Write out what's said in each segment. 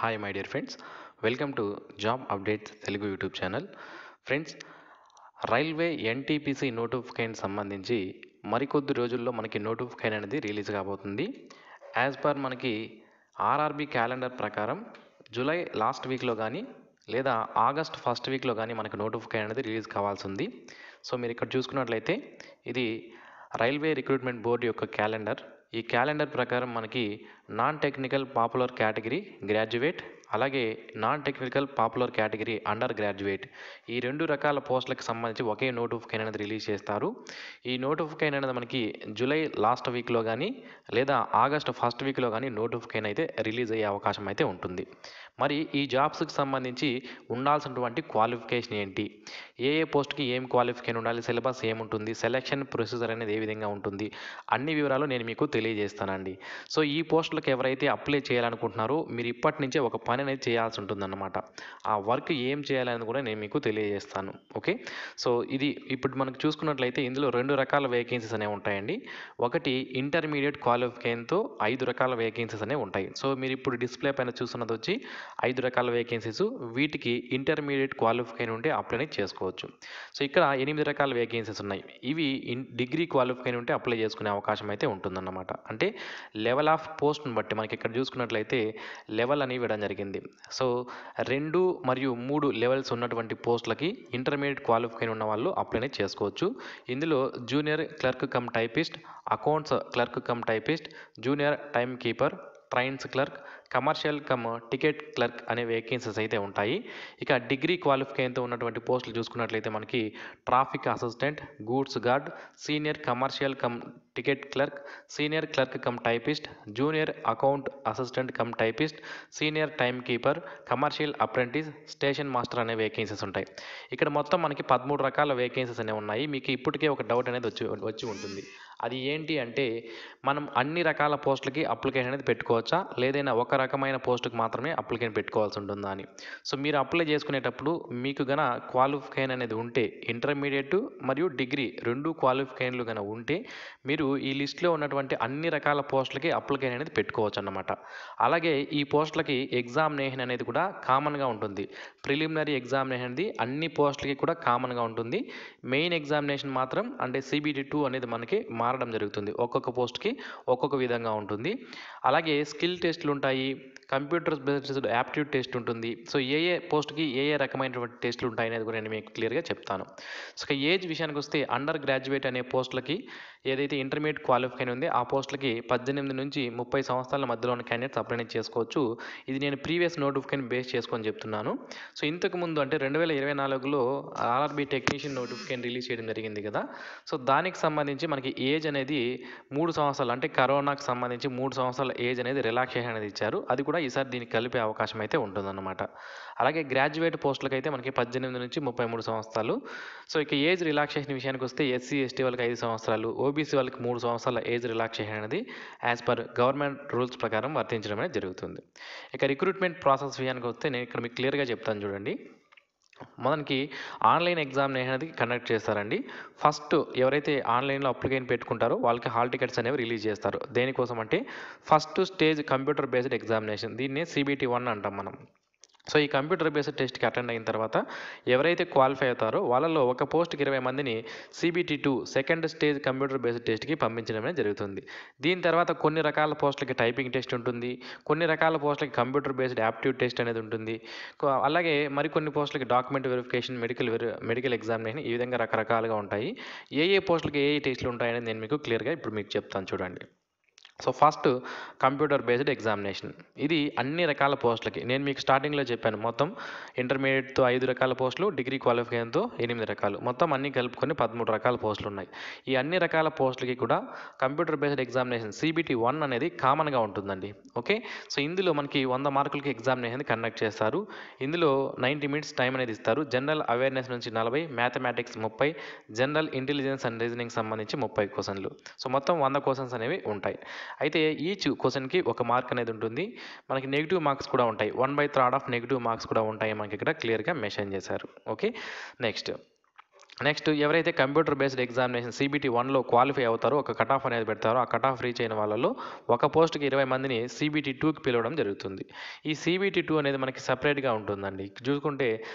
Hi my dear friends, welcome to job updates Telugu YouTube channel. Friends, railway NTPC notification సంబంధించి మరికొద్ది రోజుల్లో మనకి notification అనేది రిలీజ్ కాబోతుంది. యాజ్ పర్ మనకి ఆర్ఆర్బి క్యాలెండర్ ప్రకారం జూలై లాస్ట్ వీక్లో కానీ లేదా ఆగస్ట్ ఫస్ట్ వీక్లో కానీ మనకి నోటిఫికేషన్ అనేది రిలీజ్ కావాల్సి ఉంది. సో మీరు ఇక్కడ చూసుకున్నట్లయితే ఇది రైల్వే రిక్రూట్మెంట్ బోర్డు యొక్క క్యాలెండర్. ఈ క్యాలెండర్ ప్రకారం మనకి non technical popular category graduate, అలాగే non technical popular category under graduate, ఈ రెండు రకాల పోస్టులకు సంబంధించి ఒకే నోటిఫికేషన్ అనేది రిలీజ్ చేస్తారు. ఈ నోటిఫికేషన్ అనేది మనకి జూలై లాస్ట్ వీక్లో కానీ లేదా ఆగస్ట్ ఫస్ట్ వీక్లో కానీ నోటిఫికేషన్ అయితే రిలీజ్ అయ్యే అవకాశం అయితే ఉంటుంది. మరి ఈ జాబ్స్కి సంబంధించి ఉండాల్సినటువంటి క్వాలిఫికేషన్ ఏంటి, ఏ పోస్ట్కి ఏం క్వాలిఫికేషన్ ఉండాలి, సిలబస్ ఏముంటుంది, సెలక్షన్ ప్రొసీజర్ అనేది ఏ విధంగా ఉంటుంది, అన్ని వివరాలు నేను మీకు తెలియజేస్తానండి. సో ఈ పోస్టులకు ఎవరైతే అప్లై చేయాలనుకుంటున్నారో మీరు ఇప్పటి నుంచే ఒక పని అనేది చేయాల్సి ఉంటుందన్నమాట. ఆ వర్క్ ఏం చేయాలని కూడా నేను మీకు తెలియజేస్తాను. ఓకే, సో ఇది ఇప్పుడు మనకు చూసుకున్నట్లయితే ఇందులో రెండు రకాల వేకెన్సీస్ అనేవి ఉంటాయండి. ఒకటి ఇంటర్మీడియట్ క్వాలిఫికేషన్తో 5 రకాల వేకెన్సీస్ అనేవి ఉంటాయి. సో మీరు ఇప్పుడు డిస్ప్లే పైన చూస్తున్నది వచ్చి 5 రకాల వేకెన్సీస్. వీటికి ఇంటర్మీడియట్ క్వాలిఫికేషన్ ఉంటే అప్లై చేసుకోవచ్చు. సో ఇక్కడ 8 రకాల వేకెన్సీస్ ఉన్నాయి. ఇవి డిగ్రీ క్వాలిఫికేషన్ ఉంటే అప్లై చేసుకునే అవకాశం అయితే ఉంటుందన్నమాట. అంటే లెవెల్ ఆఫ్ పోస్ట్ని బట్టి మనకి ఇక్కడ చూసుకున్నట్లయితే లెవెల్ అని ఇవ్వడం జరిగింది. సో 2 మరియు 3 లెవెల్స్ ఉన్నటువంటి పోస్టులకి ఇంటర్మీడియట్ క్వాలిఫికేషన్ ఉన్న వాళ్ళు అప్లై చేసుకోవచ్చు. ఇందులో junior clerk cum typist, accounts clerk cum typist, junior time keeper, trains clerk, commercial come ticket clerk అనే వేకెన్సీస్ అయితే ఉంటాయి. ఇక డిగ్రీ క్వాలిఫికేషన్తో ఉన్నటువంటి పోస్టులు చూసుకున్నట్లయితే మనకి traffic assistant, goods guard, senior commercial come ticket clerk, senior clerk cum typist, junior account assistant cum typist, senior time keeper, commercial apprentice, station master అనే vacancies ఉంటాయి. ఇక్కడ మొత్తం మనకి 13 రకాల వేకెన్సీస్ అనేవి ఉన్నాయి. మీకు ఇప్పటికే ఒక డౌట్ అనేది వచ్చి ఉంటుంది. అది ఏంటి అంటే, మనం అన్ని రకాల పోస్టులకి అప్లికేషన్ అనేది పెట్టుకోవచ్చా, లేదైనా ఒక రకమైన పోస్టుకి మాత్రమే అప్లికేషన్ పెట్టుకోవాల్సి ఉంటుందా అని. సో మీరు అప్లై చేసుకునేటప్పుడు మీకు గన క్వాలిఫికేషన్ అనేది ఉంటే, ఇంటర్మీడియట్ మరియు డిగ్రీ రెండు క్వాలిఫికేషన్లు గన ఉంటే మీరు ఈ లిస్ట్లో ఉన్నటువంటి అన్ని రకాల పోస్టులకి అప్లికేషన్ అనేది పెట్టుకోవచ్చు అన్నమాట. అలాగే ఈ పోస్టులకి ఎగ్జామినేషన్ అనేది కూడా కామన్గా ఉంటుంది. ప్రిలిమినరీ ఎగ్జామినేషన్ అనేది అన్ని పోస్టులకి కూడా కామన్గా ఉంటుంది. మెయిన్ ఎగ్జామినేషన్ మాత్రం అంటే CBT 2 అనేది మనకి మారడం జరుగుతుంది. ఒక్కొక్క పోస్ట్కి ఒక్కొక్క విధంగా ఉంటుంది. అలాగే స్కిల్ టెస్టులు ఉంటాయి, కంప్యూటర్ బేస్డ్ యాప్టిట్యూడ్ టెస్ట్ ఉంటుంది. సో ఏ పోస్ట్కి ఏ రకమైనటువంటి టెస్టులు ఉంటాయి అనేది కూడా నేను మీకు క్లియర్గా చెప్తాను. సో ఏజ్ విషయానికి వస్తే అండర్ గ్రాడ్యుయేట్ అనే పోస్టులకి ఏదైతే ఇంటర్మీడియట్ క్వాలిఫికేషన్ ఉంది ఆ పోస్టులకి 18 నుంచి 30 సంవత్సరాల మధ్యలో ఉన్న క్యాండిడేట్స్ అప్లై చేసుకోవచ్చు. ఇది నేను ప్రీవియస్ నోటిఫికేషన్ బేస్ చేసుకొని చెప్తున్నాను. సో ఇంతకుముందు అంటే 2024లో ఆర్ఆర్బి టెక్నీషియన్ నోటిఫికేషన్ రిలీజ్ చేయడం జరిగింది కదా. సో దానికి సంబంధించి మనకి ఏజ్ అనేది 3 సంవత్సరాలు, అంటే కరోనాకు సంబంధించి 3 సంవత్సరాల ఏజ్ అనేది రిలాక్సేషన్ అనేది ఇచ్చారు. అది కూడా ఈసారి దీనికి కలిపే అవకాశం అయితే ఉంటుందన్నమాట. అలాగే గ్రాడ్యుయేట్ పోస్టులకు అయితే మనకి 18 నుంచి 33 సంవత్సరాలు. సో ఇక ఏజ్ రిలాక్సేషన్ విషయానికి వస్తే SC/ST వాళ్ళకి 5 సంవత్సరాలు, OBC వాళ్ళకి 3 సంవత్సరాల ఏజ్ రిలాక్సేషన్ అనేది యాజ్ పర్ గవర్నమెంట్ రూల్స్ ప్రకారం వర్తించడం అనేది జరుగుతుంది. ఇక రిక్రూట్మెంట్ ప్రాసెస్ విషయానికి వస్తే నేను ఇక్కడ మీకు క్లియర్గా చెప్తాను చూడండి. మనకి ఆన్లైన్ ఎగ్జామినేషన్ అనేది కండక్ట్ చేస్తారండి. ఫస్ట్ ఎవరైతే ఆన్లైన్లో అప్లికేషన్ పెట్టుకుంటారో వాళ్ళకి హాల్ టికెట్స్ అనేవి రిలీజ్ చేస్తారు. దేనికోసం అంటే first stage computer based examination, దీన్నే CBT 1 అంటాం మనం. సో ఈ కంప్యూటర్ బేస్డ్ టెస్ట్కి అటెండ్ అయిన తర్వాత ఎవరైతే క్వాలిఫై అవుతారో వాళ్ళలో ఒక పోస్ట్కి 20 మందిని CBT 2 second stage computer based టెస్ట్కి పంపించడమే జరుగుతుంది. దీని తర్వాత కొన్ని రకాల పోస్టులకి టైపింగ్ టెస్ట్ ఉంటుంది, కొన్ని రకాల పోస్టులకి కంప్యూటర్ బేస్డ్ యాప్టిట్యూడ్ టెస్ట్ అనేది ఉంటుంది. అలాగే మరికొన్ని పోస్టులకి డాక్యుమెంట్ వెరిఫికేషన్, మెడికల్ ఎగ్జామినేషన్, ఈ విధంగా రకరకాలుగా ఉంటాయి. ఏ పోస్టులకి ఏ టెస్టులు ఉంటాయనేది నేను మీకు క్లియర్గా ఇప్పుడు మీకు చెప్తాను చూడండి. So first computer based examination, ఇది అన్ని రకాల పోస్టులకి నేను మీకు స్టార్టింగ్లో చెప్పాను. మొత్తం ఇంటర్మీడియట్తో 5 రకాల పోస్టులు, డిగ్రీ క్వాలిఫికేషన్తో 8 రకాలు, మొత్తం అన్ని కలుపుకొని 13 రకాల పోస్టులు ఉన్నాయి. ఈ అన్ని రకాల పోస్టులకి కూడా కంప్యూటర్ బేస్డ్ ఎగ్జామినేషన్ CBT 1 అనేది కామన్గా ఉంటుందండి. ఓకే, సో ఇందులో మనకి 100 మార్కులకి ఎగ్జామినేషన్ కండక్ట్ చేస్తారు. ఇందులో 90 మినిట్స్ టైం అనేది ఇస్తారు. జనరల్ అవేర్నెస్ నుంచి 40, mathematics 30, general intelligence and reasoning సంబంధించి 30 క్వశ్చన్లు. సో మొత్తం 100 క్వశ్చన్స్ అనేవి ఉంటాయి. అయితే ఈచ్ క్వశ్చన్కి ఒక మార్క్ అనేది ఉంటుంది. మనకి నెగిటివ్ మార్క్స్ కూడా ఉంటాయి. 1/3 ఆఫ్ నెగిటివ్ మార్క్స్ కూడా ఉంటాయి మనకి ఇక్కడ క్లియర్గా మెన్షన్ చేశారు. ఓకే, నెక్స్ట్ నెక్స్ట్ ఎవరైతే కంప్యూటర్ బేస్డ్ ఎగ్జామినేషన్ CBT 1లో క్వాలిఫై అవుతారో ఒక కట్ ఆఫ్ అనేది పెడతారో ఆ కట్ ఆఫ్ రీచ్ అయిన వాళ్ళలో ఒక పోస్ట్కి 20 మందిని CBT 2కి పిలవడం జరుగుతుంది. ఈ CBT 2 అనేది మనకి సపరేట్గా ఉంటుందండి. చూసుకుంటే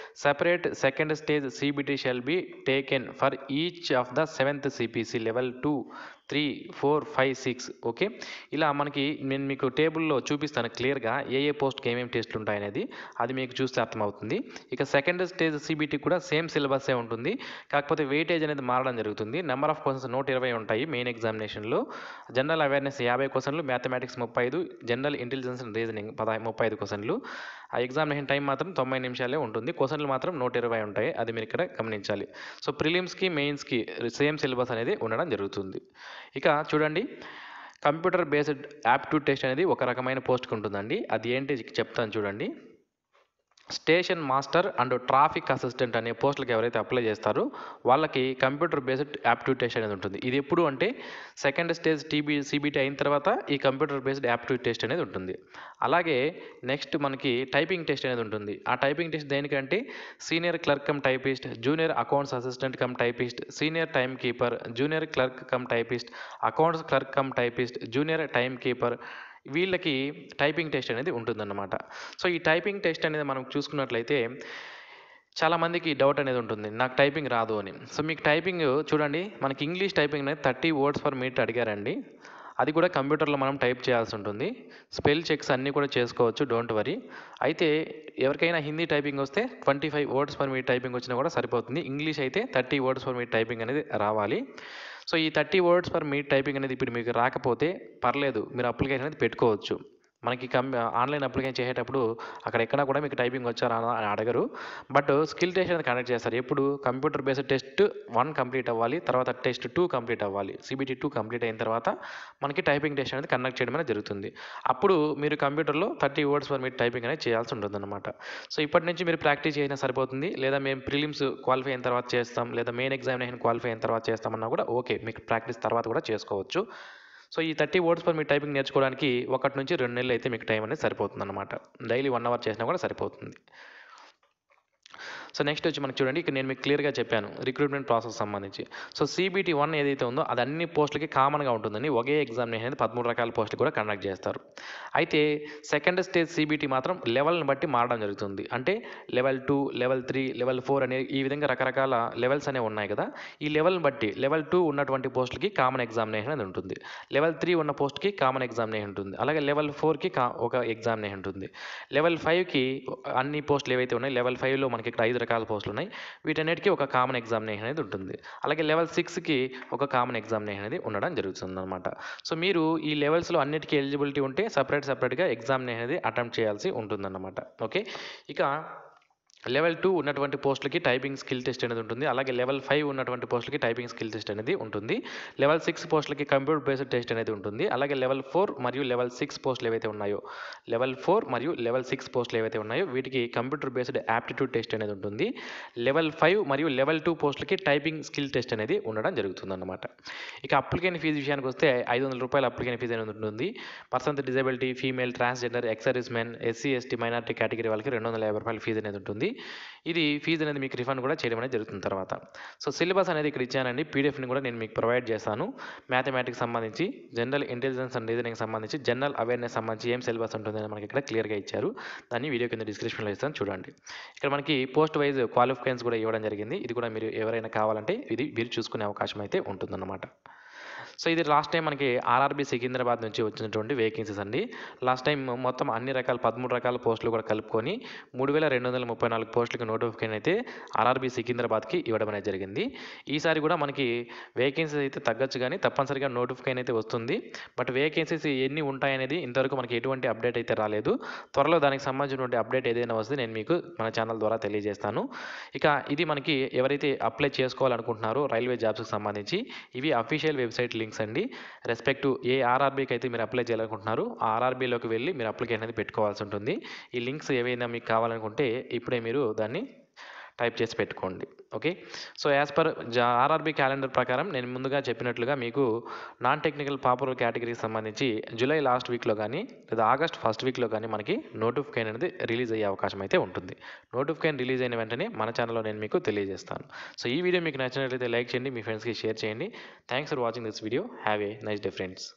separate second stage CBT shall be taken for each of the 7th CPC level 2, 3, 4, 5, 6 okay. ఇలా మనకి నేను మీకు టేబుల్లో చూపిస్తాను క్లియర్గా ఏ పోస్ట్కి ఏమేమి టెస్ట్లు ఉంటాయనేది, అది మీకు చూస్తే అర్థమవుతుంది. ఇక సెకండ్ స్టేజ్ CBT కూడా సేమ్ సిలబస్సే ఉంటుంది, కాకపోతే వెయిటేజ్ అనేది మారడం జరుగుతుంది. నెంబర్ ఆఫ్ క్వశ్చన్స్ 120 ఉంటాయి మెయిన్ ఎగ్జామినేషన్లో. జనరల్ అవేర్నెస్ 50 క్వశ్చన్లు, mathematics 35, general intelligence and reasoning 35 క్వశ్చన్లు. ఆ ఎగ్జామినేషన్ టైం మాత్రం 90 నిమిషాలే ఉంటుంది, క్వశ్చన్లు మాత్రం 120 ఉంటాయి, అది మీరు ఇక్కడ గమనించాలి. సో ప్రిలిమ్స్కి మెయిన్స్కి సేమ్ సిలబస్ అనేది ఉండడం జరుగుతుంది. ఇక చూడండి, కంప్యూటర్ బేస్డ్ యాప్టిట్యూడ్ టెస్ట్ అనేది ఒక రకమైన పోస్ట్కి ఉంటుందండి. అది ఏంటి చెప్తాను చూడండి. Station master and traffic assistant అనే పోస్టులకు ఎవరైతే అప్లై చేస్తారో వాళ్ళకి కంప్యూటర్ బేస్డ్ యాప్టిట్యూడ్ టెస్ట్ అనేది ఉంటుంది. ఇది ఎప్పుడు అంటే సెకండ్ స్టేజ్ CBT అయిన తర్వాత ఈ కంప్యూటర్ బేస్డ్ యాప్టిట్యూడ్ టెస్ట్ అనేది ఉంటుంది. అలాగే నెక్స్ట్ మనకి టైపింగ్ టెస్ట్ అనేది ఉంటుంది. ఆ టైపింగ్ టెస్ట్ దేనికంటే senior clerk cum typist, junior accounts assistant cum typist, senior time keeper, junior clerk cum typist, accounts clerk cum typist, junior time keeper, వీళ్ళకి typing test అనేది ఉంటుందన్నమాట. సో ఈ typing test అనేది మనం చూసుకున్నట్లయితే చాలామందికి డౌట్ అనేది ఉంటుంది, నాకు టైపింగ్ రాదు అని. సో మీకు టైపింగ్ చూడండి, మనకి ఇంగ్లీష్ టైపింగ్ అనేది 30 words per minute అడిగారండి. అది కూడా కంప్యూటర్లో మనం టైప్ చేయాల్సి ఉంటుంది. స్పెల్ చెక్స్ అన్నీ కూడా చేసుకోవచ్చు, డోంట్ వరీ. అయితే ఎవరికైనా హిందీ టైపింగ్ వస్తే 25 words per minute టైపింగ్ వచ్చినా కూడా సరిపోతుంది. ఇంగ్లీష్ అయితే 30 words per minute టైపింగ్ అనేది రావాలి. సో ఈ 30 words per minute టైపింగ్ అనేది ఇప్పుడు మీకు రాకపోతే పర్లేదు, మీరు అప్లికేషన్ అనేది పెట్టుకోవచ్చు. మనకి ఆన్లైన్ అప్లికేషన్ చేసేటప్పుడు అక్కడ ఎక్కడా కూడా మీకు టైపింగ్ వచ్చారా అని అడగరు. బట్ స్కిల్ టెస్ట్ అనేది కండక్ట్ చేస్తారు. ఎప్పుడు కంప్యూటర్ బేస్డ్ టెస్ట్ 1 కంప్లీట్ అవ్వాలి, తర్వాత టెస్ట్ 2 కంప్లీట్ అవ్వాలి. CBT 2 కంప్లీట్ అయిన తర్వాత మనకి టైపింగ్ టెస్ట్ అనేది కండక్ట్ చేయడం అనేది జరుగుతుంది. అప్పుడు మీరు కంప్యూటర్లో 30 words per minute టైపింగ్ అనేది చేయాల్సి ఉంటుందన్నమాట. సో ఇప్పటి నుంచి మీరు ప్రాక్టీస్ చేసినా సరిపోతుంది, లేదా మేము ప్రిలిమ్స్ క్వాలిఫై అయిన తర్వాత చేస్తాం, లేదా మెయిన్ ఎగ్జామినేషన్ క్వాలిఫై అయిన తర్వాత చేస్తామన్నా కూడా ఓకే, మీకు ప్రాక్టీస్ తర్వాత కూడా చేసుకోవచ్చు. సో ఈ 30 words per minute టైపింగ్ నేర్చుకోవడానికి 1 నుంచి 2 నెలలు అయితే మీకు టైం అనేది సరిపోతుందన్నమాట. డైలీ 1 hour చేసినా కూడా సరిపోతుంది. సో నెక్స్ట్ వచ్చి మనకి చూడండి, ఇక్కడ నేను మీకు క్లియర్గా చెప్పాను రిక్రూట్మెంట్ ప్రాసెస్ సంబంధించి. సో CBT 1 ఏదైతే ఉందో అది అన్ని పోస్టులకి కామన్గా ఉంటుందని ఒకే ఎగ్జామినేషన్ అనేది 13 రకాల పోస్టులు కూడా కండక్ట్ చేస్తారు. అయితే సెకండ్ స్టేజ్ CBT మాత్రం లెవెల్ని బట్టి మారడం జరుగుతుంది. అంటే లెవెల్ 2, లెవెల్ 3, లెవెల్ 4 అనే ఈ విధంగా రకరకాల లెవెల్స్ అనేవి ఉన్నాయి కదా. ఈ లెవెల్ని బట్టి లెవెల్ 2 ఉన్నటువంటి పోస్టులకి కామన్ ఎగ్జామినేషన్ అనేది ఉంటుంది, లెవెల్ 3 ఉన్న పోస్ట్కి కామన్ ఎగ్జామినేషన్ ఉంటుంది, అలాగే లెవెల్ 4కి ఒక ఎగ్జామినేషన్ ఉంటుంది. లెవెల్ 5కి అన్ని పోస్టులు ఏవైతే ఉన్నాయో లెవెల్ 5లో మనకి ఇక్కడ 5 రకాల పోస్టులు ఉన్నాయి, వీటన్నిటికీ ఒక కామన్ ఎగ్జామినేషన్ అనేది ఉంటుంది. అలాగే లెవెల్ 6కి ఒక కామన్ ఎగ్జామినేషన్ అనేది ఉండడం జరుగుతుంది అనమాట. సో మీరు ఈ లెవెల్స్లో అన్నిటికీ ఎలిజిబిలిటీ ఉంటే సపరేట్గా ఎగ్జామినేషన్ అనేది అటెంప్ట్ చేయాల్సి ఉంటుందన్నమాట. ఓకే. ఇక లెవెల్ 2 ఉన్నటువంటి పోస్టులకి టైపింగ్ స్కిల్ టెస్ట్ అనేది ఉంటుంది, అలాగే లెవెల్ 5 ఉన్నటువంటి పోస్టులకి టైపింగ్ స్కిల్ టెస్ట్ అనేది ఉంటుంది. లెవెల్ 6 పోస్టులకి కంప్యూటర్ బేస్డ్ టెస్ట్ అనేది ఉంటుంది. అలాగే లెవెల్ 4 మరియు లెవెల్ 6 పోస్టులు ఏవైతే ఉన్నాయో లెవెల్ 4 మరియు లెవెల్ 6 పోస్టులు ఏవైతే ఉన్నాయో వీటికి కంప్యూటర్ బేస్డ్ యాప్టిట్యూడ్ టెస్ట్ అనేది ఉంటుంది. లెవెల్ 5 మరియు లెవెల్ 2 పోస్టులకి టైపింగ్ స్కిల్ టెస్ట్ అనేది ఉండడం జరుగుతుందన్నమాట. ఇక అప్లికేషన్ ఫీజు విషయానికి వస్తే 500 రూపాయల అప్లికేషన్ ఫీజు అనేది ఉంటుంది. Person with disability, female, transgender, ex service men, SC, ST, minority category వాళ్ళకి 250 రూపాయల ఫీజు అనేది ఉంటుంది. ఇది ఫీజు అనేది మీకు రిఫండ్ కూడా చేయడం అనేది జరుగుతుంది తర్వాత. సో సిలబస్ అనేది ఇక్కడ ఇచ్చానండి, PDFని కూడా నేను మీకు ప్రొవైడ్ చేస్తాను. మ్యాథమెటిక్స్ సంబంధించి, జనరల్ ఇంటెలిజెన్స్ అండ్ రీజనింగ్ సంబంధించి, జనరల్ అవేర్నెస్ సంబంధించి ఏం సిలబస్ ఉంటుందని మనకి ఇక్కడ క్లియర్గా ఇచ్చారు. దాన్ని వీడియో కింద డిస్క్రిప్షన్లో ఇస్తాను, చూడండి. ఇక్కడ మనకి పోస్ట్ వైజ్ క్వాలిఫికేషన్స్ కూడా ఇవ్వడం జరిగింది. ఇది కూడా మీరు ఎవరైనా కావాలంటే ఇది మీరు చూసుకునే అవకాశం అయితే ఉంటుందన్నమాట. సో ఇది లాస్ట్ టైం మనకి RRB సికింద్రాబాద్ నుంచి వచ్చినటువంటి వేకెన్సీస్ అండి. లాస్ట్ టైం మొత్తం అన్ని రకాల 13 రకాల పోస్టులు కూడా కలుపుకొని 3234 పోస్టులకి నోటిఫికేషన్ అయితే RRB సికింద్రాబాద్కి ఇవ్వడం అనేది జరిగింది. ఈసారి కూడా మనకి వేకెన్సీస్ అయితే తగ్గచ్చు, కానీ తప్పనిసరిగా నోటిఫికేషన్ అయితే వస్తుంది. బట్ వేకెన్సీస్ ఎన్ని ఉంటాయనేది ఇంతవరకు మనకి ఎటువంటి అప్డేట్ అయితే రాలేదు. త్వరలో దానికి సంబంధించినటువంటి అప్డేట్ ఏదైనా వస్తే నేను మీకు మన ఛానల్ ద్వారా తెలియజేస్తాను. ఇక ఇది మనకి ఎవరైతే అప్లై చేసుకోవాలనుకుంటున్నారో రైల్వే జాబ్స్కి సంబంధించి ఇవి అఫీషియల్ వెబ్సైట్ లింక్స్ అండి. రెస్పెక్ట్ టు ఏ RRBకి అయితే మీరు అప్లై చేయాలనుకుంటున్నారో ఆ RRBలోకి వెళ్ళి మీరు అప్లికేషన్ అనేది పెట్టుకోవాల్సి ఉంటుంది. ఈ లింక్స్ ఏవైనా మీకు కావాలనుకుంటే ఇప్పుడే మీరు దాన్ని టైప్ చేసి పెట్టుకోండి. Okay. So as per RRB calendar ప్రకారం నేను ముందుగా చెప్పినట్లుగా మీకు నాన్ టెక్నికల్ పాపులర్ కేటగిరీకి సంబంధించి జూలై లాస్ట్ వీక్లో కానీ లేదా ఆగస్ట్ ఫస్ట్ వీక్లో కానీ మనకి నోటిఫికేషన్ అనేది రిలీజ్ అయ్యే అవకాశం అయితే ఉంటుంది. నోటిఫికేషన్ రిలీజ్ అయిన వెంటనే మన ఛానల్లో నేను మీకు తెలియజేస్తాను. సో ఈ వీడియో మీకు నచ్చినట్లయితే లైక్ చేయండి, మీ ఫ్రెండ్స్కి షేర్ చేయండి. Thanks for watching this video. Have a nice day friends.